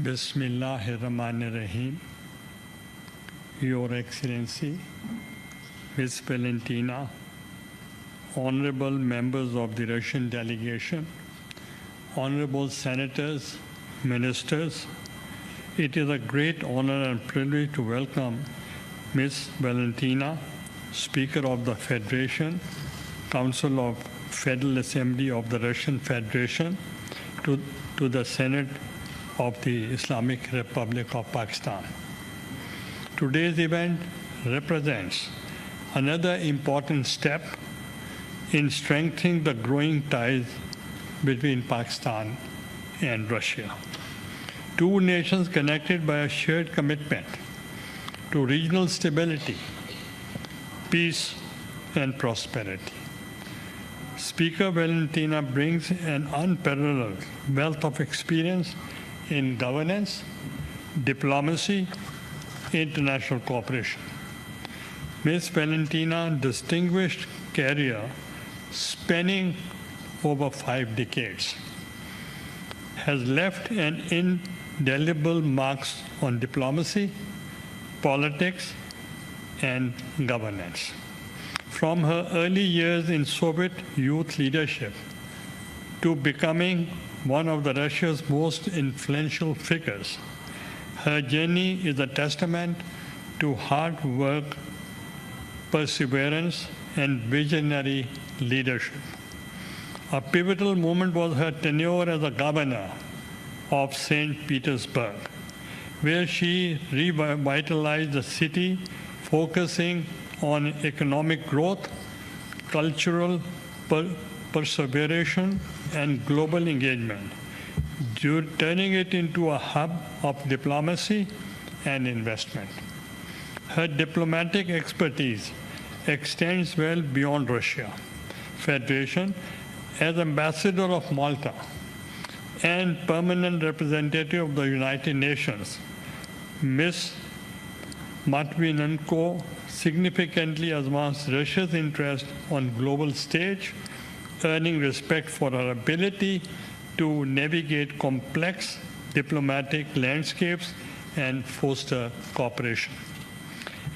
Bismillahirrahmanirrahim. Your Excellency, Ms. Valentina, honorable members of the Russian delegation, honorable senators, ministers, it is a great honor and privilege to welcome Ms. Valentina, Speaker of the Federation, Council of Federal Assembly of the Russian Federation, to the Senate of the Islamic Republic of Pakistan. Today's event represents another important step in strengthening the growing ties between Pakistan and Russia. Two nations connected by a shared commitment to regional stability, peace, and prosperity. Speaker Valentina brings an unparalleled wealth of experience in governance, diplomacy, international cooperation. Ms. Valentina's distinguished career spanning over 5 decades has left an indelible marks on diplomacy, politics, and governance. From her early years in Soviet youth leadership to becoming one of Russia's most influential figures, her journey is a testament to hard work, perseverance, and visionary leadership. A pivotal moment was her tenure as a governor of St. Petersburg, where she revitalized the city, focusing on economic growth, cultural perseveration, and global engagement, turning it into a hub of diplomacy and investment. Her diplomatic expertise extends well beyond Russia. Federation, as ambassador of Malta and permanent representative of the United Nations, Ms. Matvinenko significantly advanced Russia's interest on global stage, earning respect for her ability to navigate complex diplomatic landscapes and foster cooperation.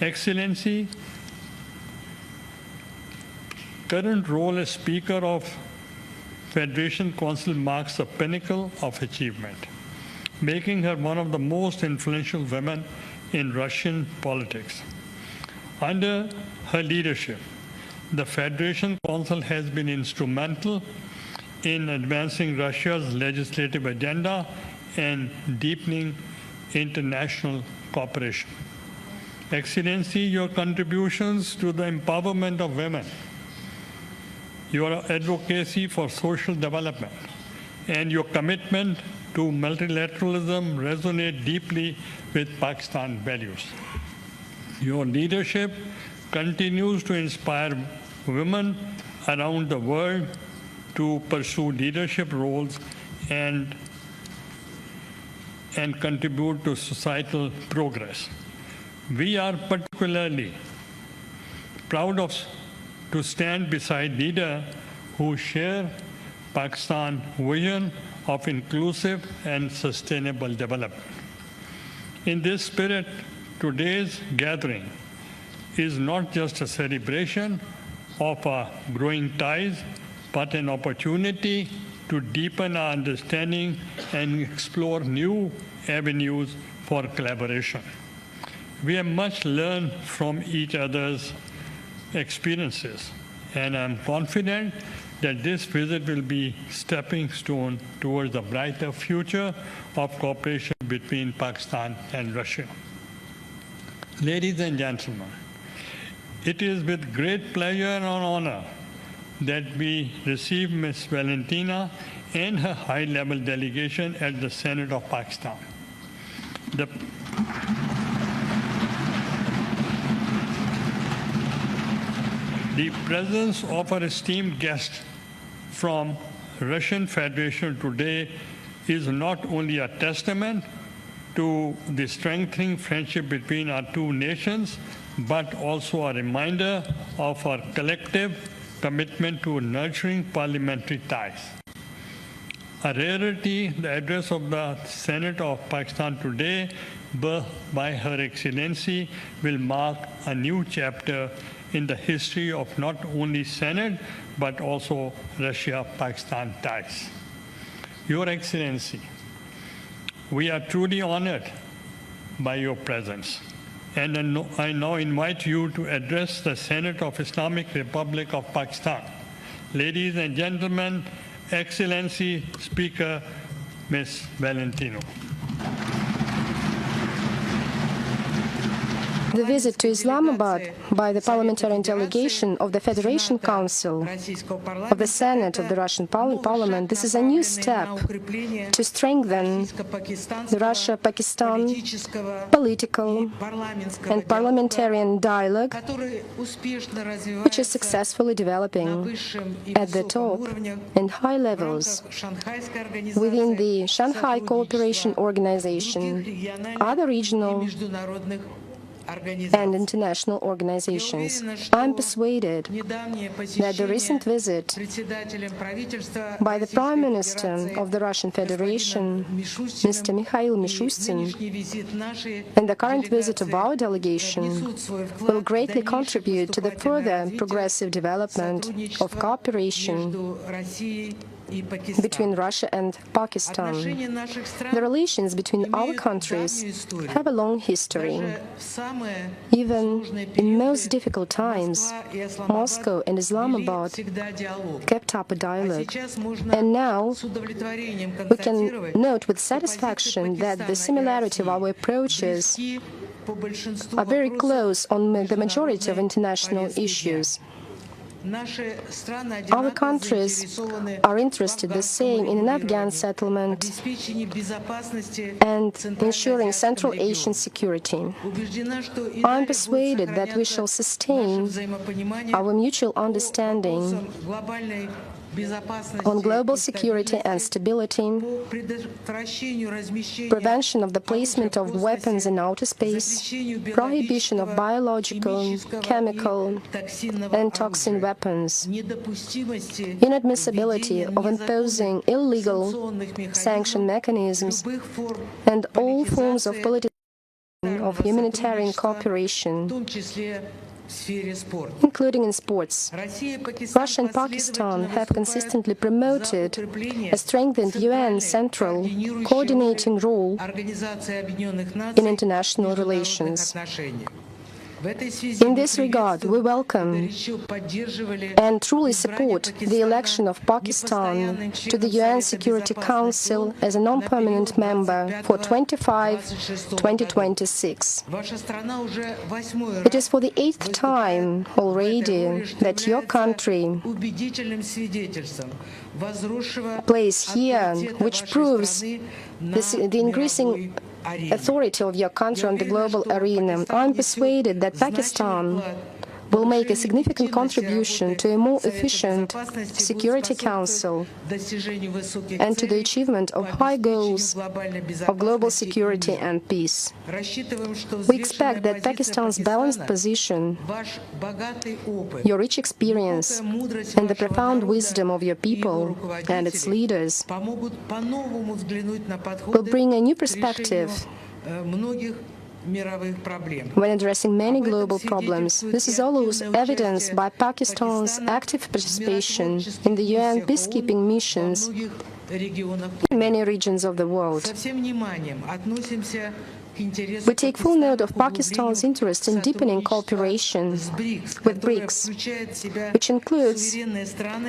Excellency, current role as Speaker of Federation Council marks a pinnacle of achievement, making her one of the most influential women in Russian politics. Under her leadership, the Federation Council has been instrumental in advancing Russia's legislative agenda and deepening international cooperation. Excellency, your contributions to the empowerment of women, your advocacy for social development, and your commitment to multilateralism resonate deeply with Pakistan values. Your leadership continues to inspire women around the world to pursue leadership roles and contribute to societal progress. We are particularly proud to stand beside leaders who share Pakistan's vision of inclusive and sustainable development. In this spirit, today's gathering is not just a celebration of our growing ties, but an opportunity to deepen our understanding and explore new avenues for collaboration. We have much learned from each other's experiences, and I'm confident that this visit will be a stepping stone towards a brighter future of cooperation between Pakistan and Russia. Ladies and gentlemen, it is with great pleasure and honor that we receive Ms. Valentina and her high-level delegation at the Senate of Pakistan. The presence of our esteemed guest from Russian Federation today is not only a testament to the strengthening friendship between our two nations, but also a reminder of our collective commitment to nurturing parliamentary ties. A rarity, the address of the Senate of Pakistan today by Her Excellency will mark a new chapter in the history of not only Senate but also Russia-Pakistan ties. Your Excellency, we are truly honored by your presence, and I now invite you to address the Senate of Islamic Republic of Pakistan. Ladies and gentlemen, Excellency Speaker Ms. Valentino. The visit to Islamabad by the parliamentary delegation of the Federation Council of the Senate of the Russian Parliament, this is a new step to strengthen the Russia-Pakistan political and parliamentarian dialogue, which is successfully developing at the top and high levels within the Shanghai Cooperation Organization, other regional and international organizations. I'm persuaded that the recent visit by the Prime Minister of the Russian Federation, Mr. Mikhail Mishustin, and the current visit of our delegation will greatly contribute to the further progressive development of cooperation between Russia and Pakistan. The relations between our countries have a long history. Even in most difficult times, Moscow and Islamabad kept up a dialogue. And now we can note with satisfaction that the similarity of our approaches are very close on the majority of international issues. Our countries are interested the same in an Afghan settlement and ensuring Central Asian security. I am persuaded that we shall sustain our mutual understanding on global security and stability, prevention of the placement of weapons in outer space, prohibition of biological, chemical, and toxin weapons, inadmissibility of imposing illegal sanction mechanisms, and all forms of political of humanitarian cooperation, including in sports. Russia and Pakistan have consistently promoted a strengthened UN central coordinating role in international relations. In this regard, we welcome and truly support the election of Pakistan to the UN Security Council as a non-permanent member for 2025-2026. It is for the 8th time already that your country plays here, which proves the increasing authority of your country on the global arena. I'm persuaded that Pakistan will make a significant contribution to a more efficient Security Council and to the achievement of high goals of global security and peace. We expect that Pakistan's balanced position, your rich experience, and the profound wisdom of your people and its leaders will bring a new perspective when addressing many global problems. This is also evidenced by Pakistan's active participation in the UN peacekeeping missions in many regions of the world. We take full note of Pakistan's interest in deepening cooperation with BRICS, which includes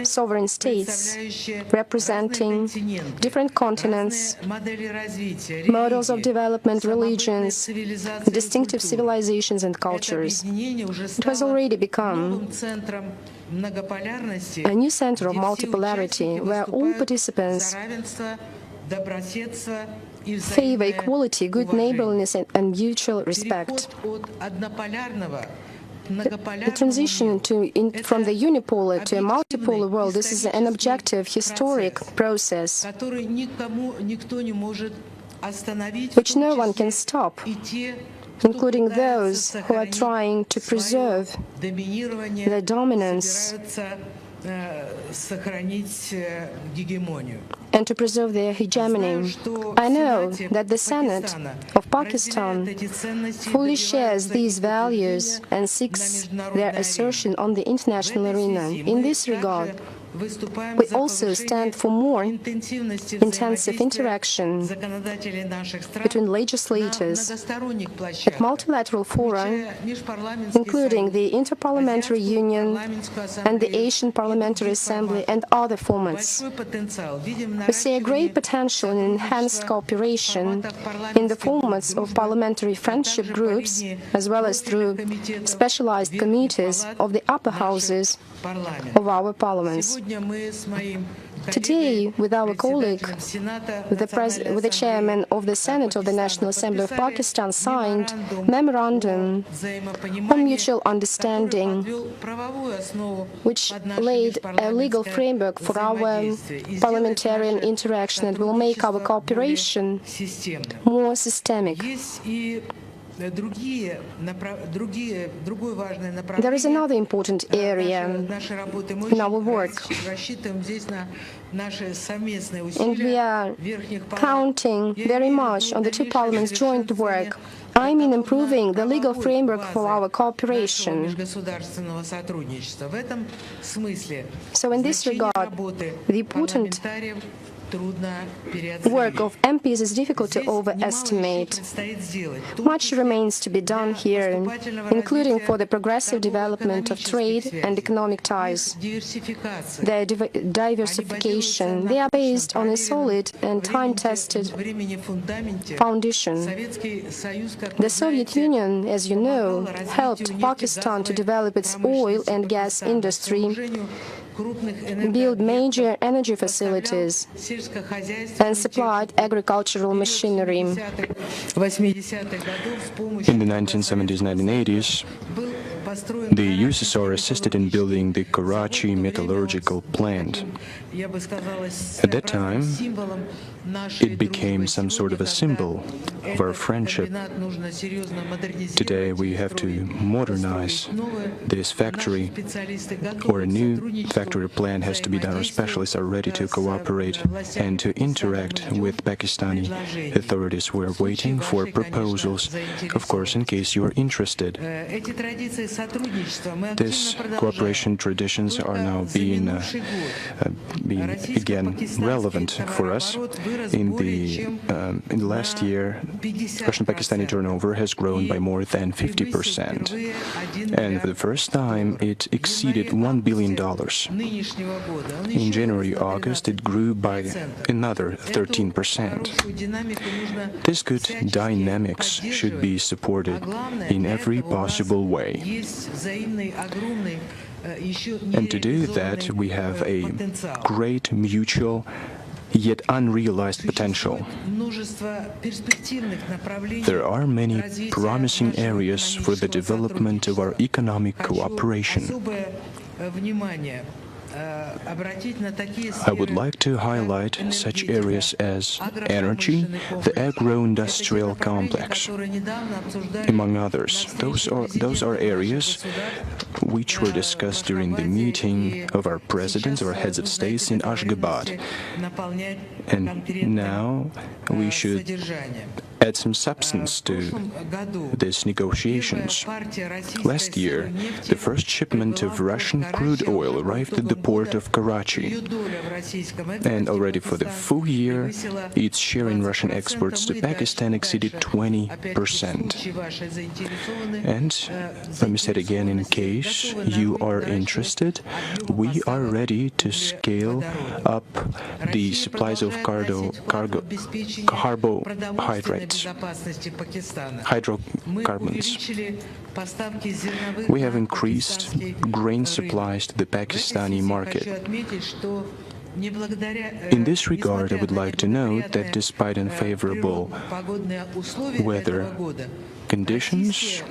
sovereign states representing different continents, models of development, religions, distinctive civilizations and cultures. It has already become a new center of multipolarity where all participants favor equality, good neighborliness, and mutual respect. The transition from the unipolar to a multipolar world, this is an objective, historic process which no one can stop, including those who are trying to preserve the dominance and to preserve their hegemony. I know that the Senate of Pakistan fully shares these values and seeks their assertion on the international arena. In this regard, we also stand for more intensive interaction between legislators at multilateral fora, including the Interparliamentary Union and the Asian Parliamentary Assembly and other formats. We see a great potential in enhanced cooperation in the formats of parliamentary friendship groups, as well as through specialized committees of the upper houses of our parliaments. Today, with our colleague, with the chairman of the Senate of the National Assembly of Pakistan, signed memorandum on mutual understanding, which laid a legal framework for our parliamentarian interaction and will make our cooperation more systemic. There is another important area in our work, and we are counting very much on the two parliaments' joint work. I mean improving the legal framework for our cooperation. So in this regard, the important work of MPs is difficult to overestimate. Much remains to be done here, including for the progressive development of trade and economic ties, their diversification. They are based on a solid and time-tested foundation. The Soviet Union, as you know, helped Pakistan to develop its oil and gas industry, build major energy facilities, and supplied agricultural machinery. In the 1970s and 1980s, the USSR assisted in building the Karachi metallurgical plant. At that time, it became some sort of a symbol of our friendship. Today, we have to modernize this factory, or a new factory plan has to be done. Our specialists are ready to cooperate and to interact with Pakistani authorities. We're waiting for proposals, of course, in case you are interested. These cooperation traditions are now being again relevant for us. In the last year, Russian-Pakistani turnover has grown by more than 50%. And for the first time, it exceeded $1 billion. In January-August, it grew by another 13%. This good dynamics should be supported in every possible way. And to do that, we have a great mutual yet unrealized potential. There are many promising areas for the development of our economic cooperation. I would like to highlight such areas as energy, the agro-industrial complex, among others. Those are areas which were discussed during the meeting of our presidents, our heads of states in Ashgabat. And now we should add some substance to these negotiations. Last year, the first shipment of Russian crude oil arrived at the port of Karachi. And already for the full year, its share in Russian exports to Pakistan exceeded 20%. And let me say it again, in case you are interested, we are ready to scale up the supplies of carbohydrates, hydrocarbons. We have increased grain supplies to the Pakistani market. In this regard, I would like to note that despite unfavorable weather conditions,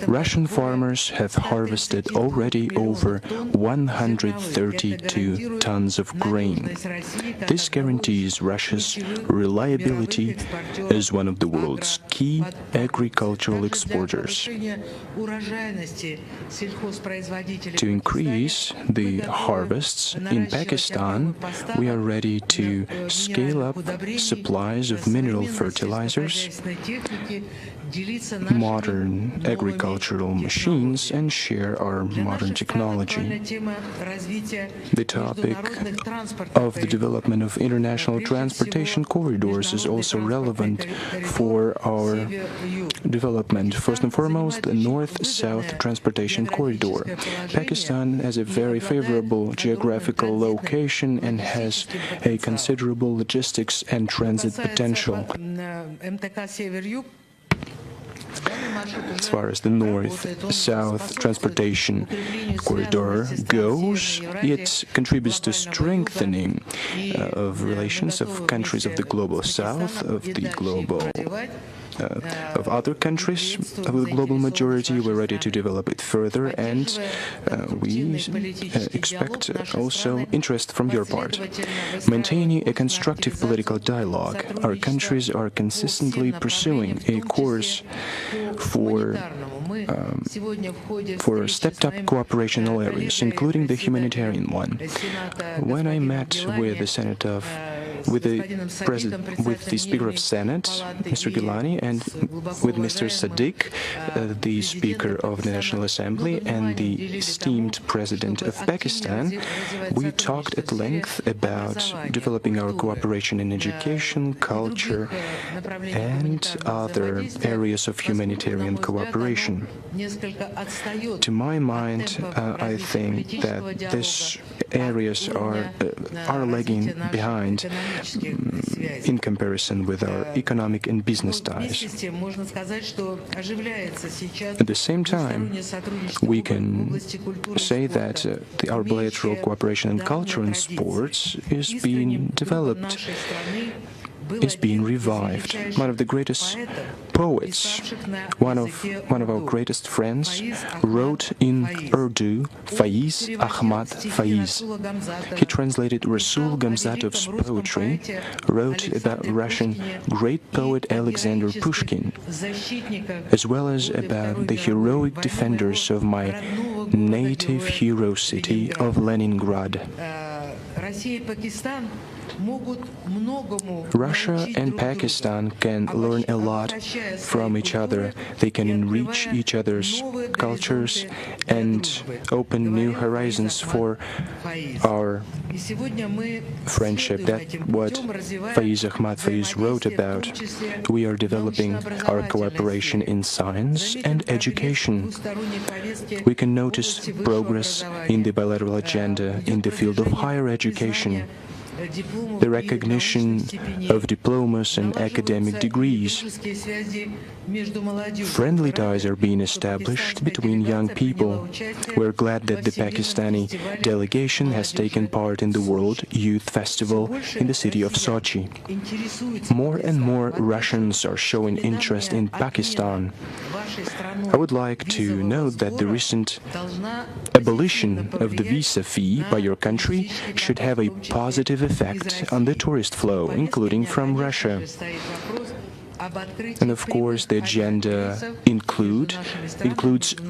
Russian farmers have harvested already over 132 tons of grain. This guarantees Russia's reliability as one of the world's key agricultural exporters. To increase the harvests in Pakistan, we are ready to scale up supplies of mineral fertilizers, modern agricultural machines, and share our modern technology. The topic of the development of international transportation corridors is also relevant for our development. First and foremost, the North-South transportation corridor. Pakistan has a very favorable geographical location and has a considerable logistics and transit potential. As far as the North-South transportation corridor goes, it contributes to strengthening of relations of countries of the global South, of other countries with a global majority. We're ready to develop it further, and we expect also interest from your part. Maintaining a constructive political dialogue, our countries are consistently pursuing a course for stepped-up cooperation in all areas, including the humanitarian one. When I met with the Speaker of Senate, Mr. Gilani, and with Mr. Sadiq, the Speaker of the National Assembly, and the esteemed President of Pakistan, we talked at length about developing our cooperation in education, culture, and other areas of humanitarian cooperation. To my mind, I think that these areas are lagging behind in comparison with our economic and business ties. At the same time, we can say that our bilateral cooperation in culture and sports is being developed, is being revived. One of the greatest poets, one of our greatest friends, wrote in Urdu, Faiz Ahmad Faiz. He translated Rasul Gamzatov's poetry, wrote about Russian great poet Alexander Pushkin, as well as about the heroic defenders of my native hero city of Leningrad. Russia and Pakistan can learn a lot from each other. They can enrich each other's cultures and open new horizons for our friendship. That's what Faiz Ahmad Faiz wrote about. We are developing our cooperation in science and education. We can notice progress in the bilateral agenda in the field of higher education, the recognition of diplomas and academic degrees. Friendly ties are being established between young people. We're glad that the Pakistani delegation has taken part in the World Youth Festival in the city of Sochi. More and more Russians are showing interest in Pakistan. I would like to note that the recent abolition of the visa fee by your country should have a positive effect on the tourist flow, including from Russia. And of course, the agenda includes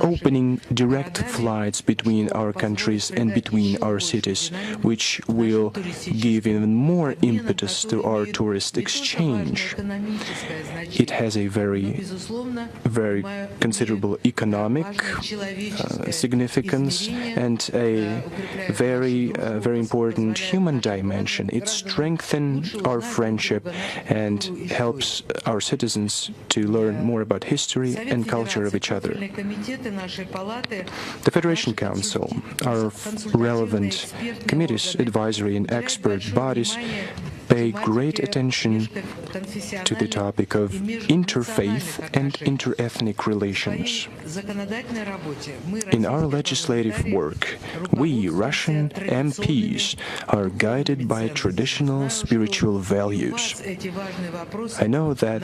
opening direct flights between our countries and between our cities, which will give even more impetus to our tourist exchange. It has a very considerable economic significance and a very important human dimension. It strengthens our friendship and helps our citizens to learn more about history and culture of each other. The Federation Council, our relevant committees, advisory and expert bodies, pay great attention to the topic of interfaith and interethnic relations. In our legislative work, We, Russian MPs, are guided by traditional spiritual values. I know that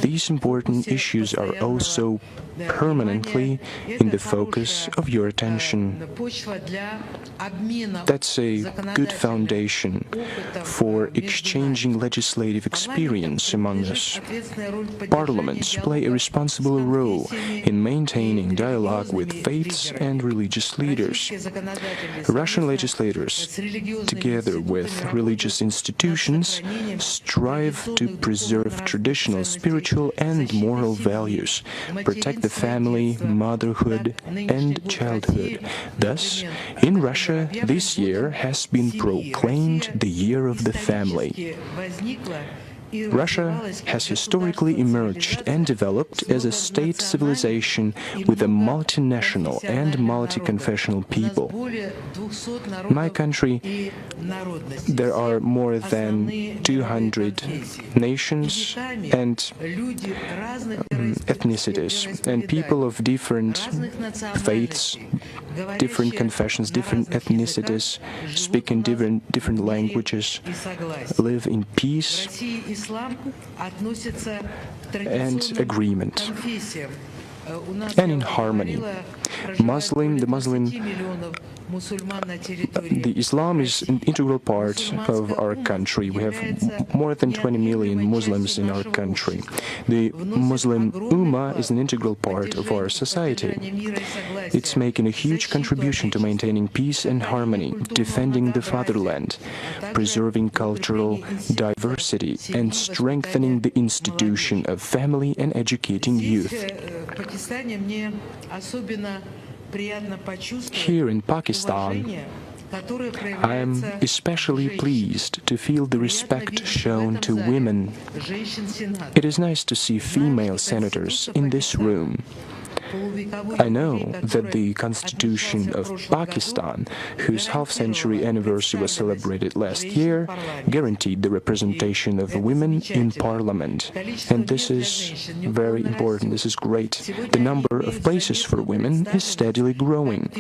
these important issues are also permanently in the focus of your attention. That's a good foundation for exchanging legislative experience among us. Parliaments play a responsible role in maintaining dialogue with faiths and religious leaders. Russian legislators, together with religious institutions, strive to preserve traditional spiritual and moral values, protect the family, motherhood, and childhood. Thus, in Russia, this year has been proclaimed the Year of the Family. Russia has historically emerged and developed as a state civilization with a multinational and multi-confessional people. In my country, there are more than 200 nations and ethnicities, and people of different faiths, different confessions, different ethnicities, speak in different languages, live in peace and agreement, and in harmony. The Islam is an integral part of our country. We have more than 20 million Muslims in our country. The Muslim Ummah is an integral part of our society. It's making a huge contribution to maintaining peace and harmony, defending the fatherland, preserving cultural diversity, and strengthening the institution of family and educating youth. Here in Pakistan, I am especially pleased to feel the respect shown to women. It is nice to see female senators in this room. I know that the Constitution of Pakistan, whose half-century anniversary was celebrated last year, guaranteed the representation of women in Parliament. And this is very important. This is great. The number of places for women is steadily growing.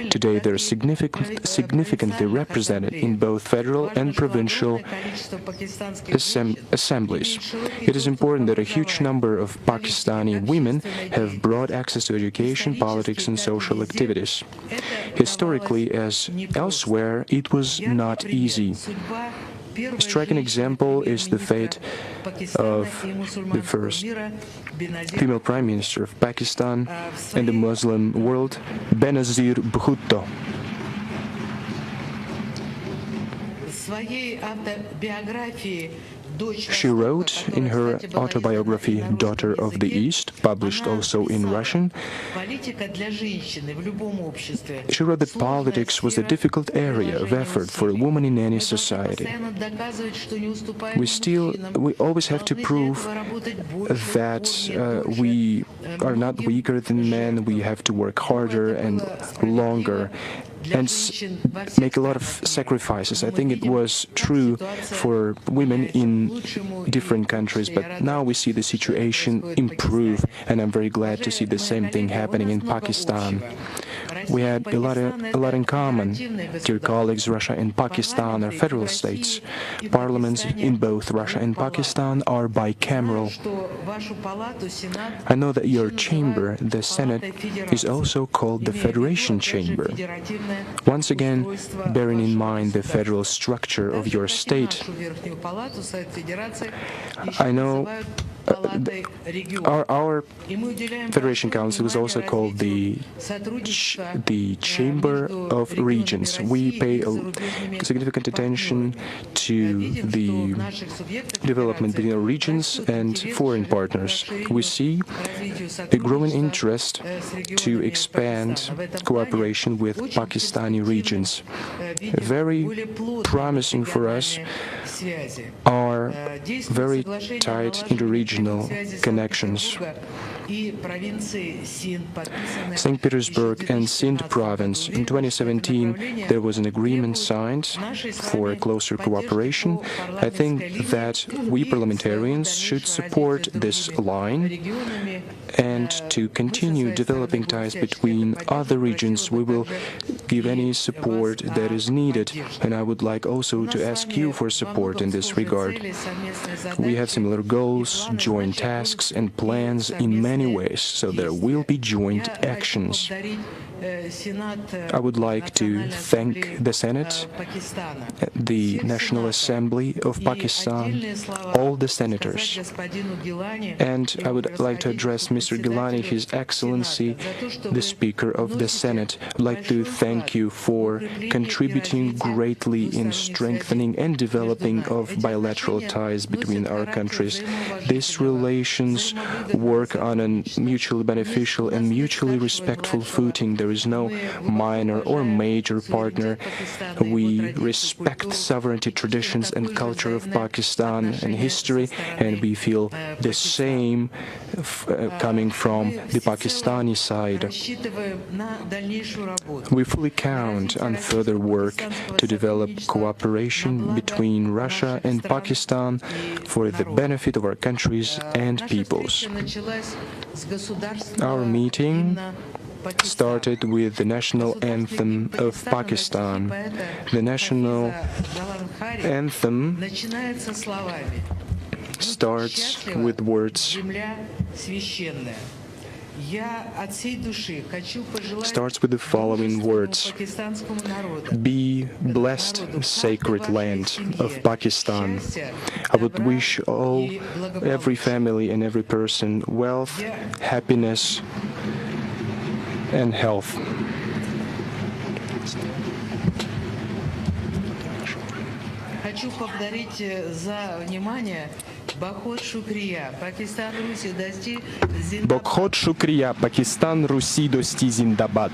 Today, they are significantly represented in both federal and provincial assemblies. It is important that a huge number of Pakistani women have broad access to education, politics, and social activities. Historically, as elsewhere, it was not easy. A striking example is the fate of the first female Prime Minister of Pakistan and the Muslim world, Benazir Bhutto. She wrote in her autobiography, Daughter of the East, published also in Russian, she wrote that politics was a difficult area of effort for a woman in any society. We always have to prove that we are not weaker than men, we have to work harder and longer and make a lot of sacrifices. I think it was true for women in different countries, but now we see the situation improve, and I'm very glad to see the same thing happening in Pakistan. We had a lot in common. Dear colleagues, Russia and Pakistan are federal states. Parliaments in both Russia and Pakistan are bicameral. I know that your chamber, the Senate, is also called the Federation Chamber. Once again, bearing in mind the federal structure of your state, I know our Federation Council is also called the Chamber of Regions. We pay significant attention to the development between our regions and foreign partners. We see a growing interest to expand cooperation with Pakistani regions. Very promising for us are very tight interregional connections. St. Petersburg and Sind province. In 2017, there was an agreement signed for closer cooperation. I think that we parliamentarians should support this line and to continue developing ties between other regions. We will give any support that is needed, and I would like also to ask you for support in this regard. We have similar goals, joint tasks and plans in many ways, so there will be joint actions. I would like to thank the Senate, the National Assembly of Pakistan, all the senators. And I would like to address Mr. Gilani, His Excellency, the Speaker of the Senate. I'd like to thank you for contributing greatly in strengthening and developing of bilateral ties between our countries. These relations work on a mutually beneficial and mutually respectful footing. There is no minor or major partner. We respect sovereignty, traditions and culture of Pakistan and history, and we feel the same coming from the Pakistani side. We fully count on further work to develop cooperation between Russia and Pakistan for the benefit of our countries and peoples. Our meeting started with the national anthem of Pakistan. The national anthem starts with words. Starts with the following words: "Be blessed, sacred land of Pakistan." I would wish every family and every person wealth, happiness, and health. Бохот Шукрия, Пакистан, Руси, Дости, Зиндабад.